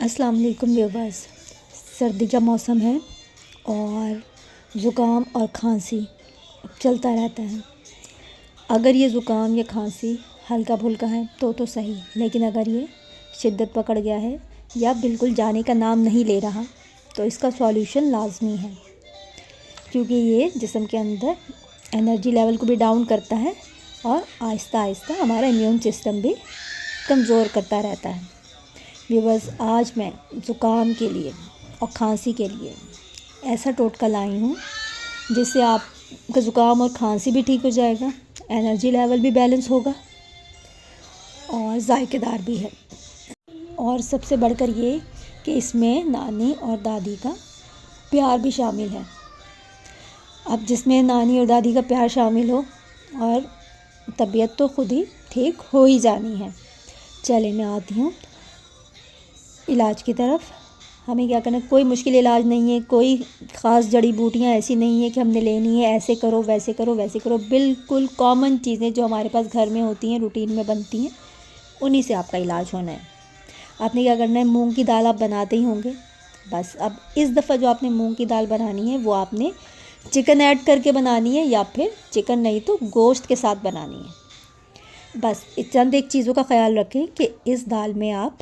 अस्सलाम वालेकुम व्यूअर्स। सर्दी का मौसम है और ज़ुकाम और खांसी चलता रहता है। अगर ये ज़ुकाम या खांसी हल्का फुल्का है तो सही, लेकिन अगर ये शिद्दत पकड़ गया है या बिल्कुल जाने का नाम नहीं ले रहा तो इसका सॉल्यूशन लाज़मी है, क्योंकि ये जिस्म के अंदर एनर्जी लेवल को भी डाउन करता है और आहिस्ता आहिस्ता हमारा इम्यून सिस्टम भी कमज़ोर करता रहता है। व्यूअर्स, आज मैं ज़ुकाम के लिए और खांसी के लिए ऐसा टोटका लाई हूँ जिससे आपका ज़ुकाम और खांसी भी ठीक हो जाएगा, एनर्जी लेवल भी बैलेंस होगा और जायकेदार भी है। और सबसे बढ़कर ये कि इसमें नानी और दादी का प्यार भी शामिल है। अब जिसमें नानी और दादी का प्यार शामिल हो और तबीयत तो खुद ही ठीक हो ही जानी है। चले मैं आती हूँ इलाज की तरफ। हमें क्या करना, कोई मुश्किल इलाज नहीं है, कोई ख़ास जड़ी बूटियाँ ऐसी नहीं है कि हमने लेनी है ऐसे करो वैसे करो वैसे करो। बिल्कुल कॉमन चीज़ें जो हमारे पास घर में होती हैं, रूटीन में बनती हैं, उन्हीं से आपका इलाज होना है। आपने क्या करना है, मूंग की दाल आप बनाते ही होंगे। बस अब इस दफ़ा जो आपने मूंग की दाल बनानी है वो आपने चिकन ऐड करके बनानी है, या फिर चिकन नहीं तो गोश्त के साथ बनानी है। बस चंद एक चीज़ों का ख्याल रखें कि इस दाल में आप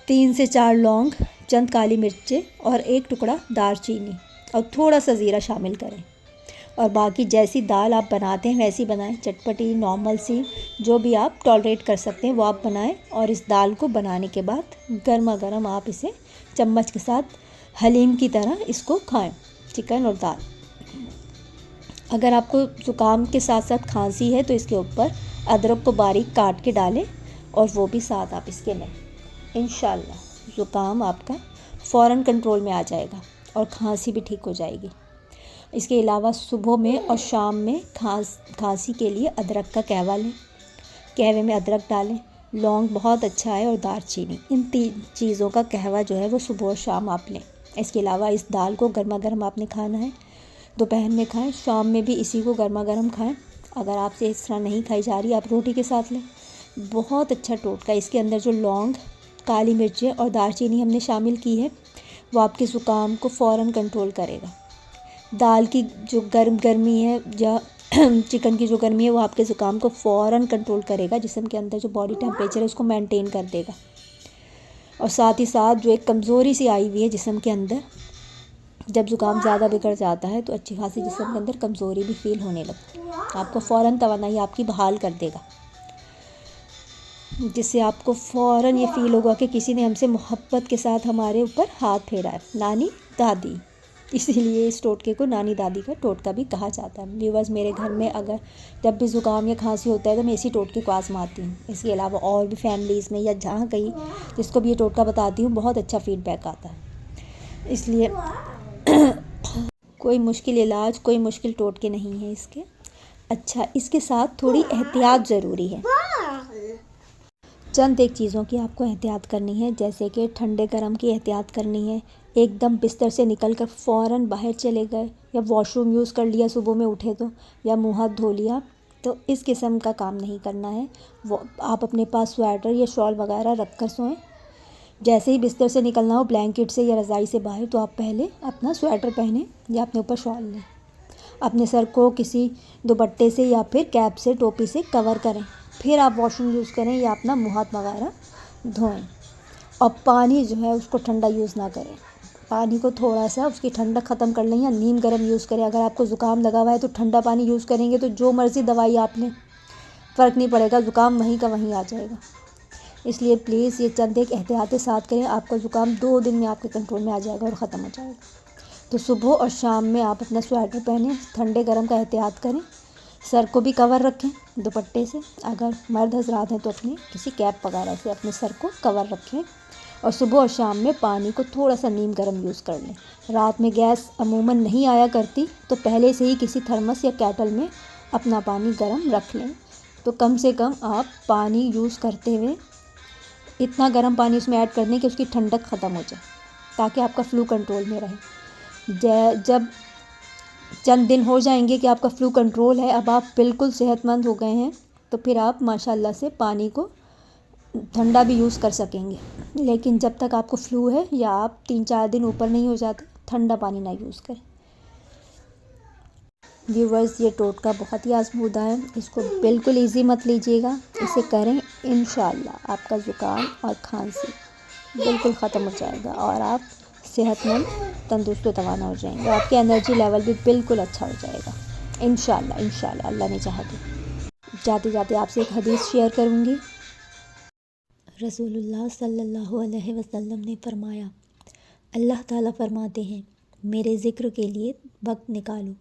3 से 4 लौंग, चंद काली मिर्चें और 1 टुकड़ा दालचीनी और थोड़ा सा ज़ीरा शामिल करें। और बाकी जैसी दाल आप बनाते हैं वैसी बनाएं, चटपटी नॉर्मल सी, जो भी आप टॉलरेट कर सकते हैं वो आप बनाएं। और इस दाल को बनाने के बाद गर्मा गर्म आप इसे चम्मच के साथ हलीम की तरह इसको खाएं, चिकन और दाल। अगर आपको ज़ुकाम के साथ साथ खांसी है तो इसके ऊपर अदरक को बारीक काट के डालें और वो भी साथ आप इसके लें। इंशाल्लाह ज़ुकाम आपका फ़ौरन कंट्रोल में आ जाएगा और खांसी भी ठीक हो जाएगी। इसके अलावा सुबह में और शाम में खांसी के लिए अदरक का कहवा लें, कहवे में अदरक डालें, लौंग बहुत अच्छा है और दालचीनी, इन 3 चीज़ों का कहवा जो है वो सुबह और शाम आप लें। इसके अलावा इस दाल को गर्मा गर्म आपने खाना है, दोपहर में खाएं, शाम में भी इसी को गर्मा गर्म खाएं। अगर आपसे इस तरह नहीं खाई जा रही आप रोटी के साथ लें। बहुत अच्छा टोटका। इसके अंदर जो लौंग, काली मिर्चें और दालचीनी हमने शामिल की है वो आपके ज़ुकाम को फ़ौरन कंट्रोल करेगा। दाल की जो गर्मी है या चिकन की जो गर्मी है वो आपके ज़ुकाम को फ़ौरन कंट्रोल करेगा, जिस्म के अंदर जो बॉडी टेम्परेचर है उसको मेंटेन कर देगा। और साथ ही साथ जो एक कमज़ोरी सी आई हुई है जिस्म के अंदर, जब ज़ुकाम ज़्यादा बिगड़ जाता है तो अच्छी खासी जिस्म के अंदर कमज़ोरी भी फील होने लगती है, आपको फ़ौरन तवानाई आपकी बहाल कर देगा, जिससे आपको फ़ौरन ये फ़ील होगा कि किसी ने हमसे मोहब्बत के साथ हमारे ऊपर हाथ फेरा है, नानी दादी। इसीलिए इस टोटके को नानी दादी का टोटका भी कहा जाता है। व्यूअर्स, मेरे घर में अगर जब भी ज़ुकाम या खांसी होता है तो मैं इसी टोटके को आज़माती हूँ। इसके अलावा और भी फैमिलीज़ में या जहाँ कहीं जिसको भी ये टोटका बताती हूँ बहुत अच्छा फ़ीडबैक आता है। इसलिए कोई मुश्किल इलाज, कोई मुश्किल टोटके नहीं है इसके। अच्छा, इसके साथ थोड़ी एहतियात ज़रूरी है। चंद एक चीज़ों की आपको एहतियात करनी है, जैसे कि ठंडे गर्म की एहतियात करनी है। एकदम बिस्तर से निकल कर फ़ौरन बाहर चले गए या वॉशरूम यूज़ कर लिया सुबह में उठे तो, या मुँह हाथ धो लिया, तो इस किस्म का काम नहीं करना है। वो आप अपने पास स्वेटर या शॉल वगैरह रख कर सोएं। जैसे ही बिस्तर से निकलना हो ब्लैंकेट से या रज़ाई से बाहर, तो आप पहले अपना स्वेटर पहने या अपने ऊपर शॉल लें। अपने सर को किसी दुपट्टे से या फिर कैप से, टोपी से कवर करें। फिर आप वॉशरूम यूज़ करें या अपना मुँह हाथ वगैरह धोएं। और पानी जो है उसको ठंडा यूज़ ना करें, पानी को थोड़ा सा उसकी ठंडक ख़त्म कर लें या नीम गर्म यूज़ करें। अगर आपको ज़ुकाम लगा हुआ है तो ठंडा पानी यूज़ करेंगे तो जो मर्ज़ी दवाई आप लें फ़र्क नहीं पड़ेगा, ज़ुकाम वहीं का वहीं आ जाएगा। इसलिए प्लीज़ ये चंद एक एहतियातें साथ करें, आपका ज़ुकाम 2 दिन में आपके कंट्रोल में आ जाएगा और ख़त्म हो जाएगा। तो सुबह और शाम में आप अपना स्वेटर पहनें, ठंडे गर्म का एहतियात करें, सर को भी कवर रखें दुपट्टे से। अगर मर्द हज़रात हैं तो अपने किसी कैप वगैरह से अपने सर को कवर रखें। और सुबह और शाम में पानी को थोड़ा सा नीम गर्म यूज़ कर लें। रात में गैस अमूमन नहीं आया करती तो पहले से ही किसी थर्मस या केटल में अपना पानी गर्म रख लें। तो कम से कम आप पानी यूज़ करते हुए इतना गर्म पानी उसमें ऐड कर दें कि उसकी ठंडक ख़त्म हो जाए, ताकि आपका फ्लू कंट्रोल में रहे। जब चंद दिन हो जाएंगे कि आपका फ्लू कंट्रोल है, अब आप बिल्कुल सेहतमंद हो गए हैं, तो फिर आप माशाल्लाह से पानी को ठंडा भी यूज़ कर सकेंगे। लेकिन जब तक आपको फ्लू है या आप 3-4 दिन ऊपर नहीं हो जाते, ठंडा पानी ना यूज़ करें। व्यूवर्स, ये टोटका बहुत ही आजमूदा है, इसको बिल्कुल इजी मत लीजिएगा। इसे करें, इंशाल्लाह आपका ज़ुकाम और खांसी बिल्कुल ख़त्म हो जाएगा और आप सेहतमंद, तंदुरुस्त, तवाना हो जाएंगे। आपकी एनर्जी लेवल भी बिल्कुल अच्छा हो जाएगा, इंशाल्लाह इंशाल्लाह, अल्लाह ने चाहा तो। जाते जाते आपसे एक हदीस शेयर करूँगी। रसूलुल्लाह सल्लल्लाहु अलैहि वसल्लम ने फरमाया, अल्लाह ताला फरमाते हैं, मेरे ज़िक्र के लिए वक्त निकालो,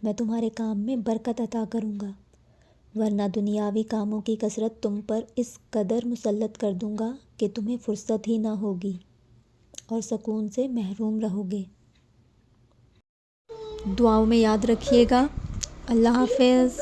मैं तुम्हारे काम में बरकत अता करूँगा, वरना दुनियावी कामों की कसरत तुम पर इस कदर मुसल्लत कर दूँगा कि तुम्हें फ़ुर्सत ही ना होगी और सुकून से महरूम रहोगे। दुआओं में याद रखिएगा। अल्लाह हाफ़िज़।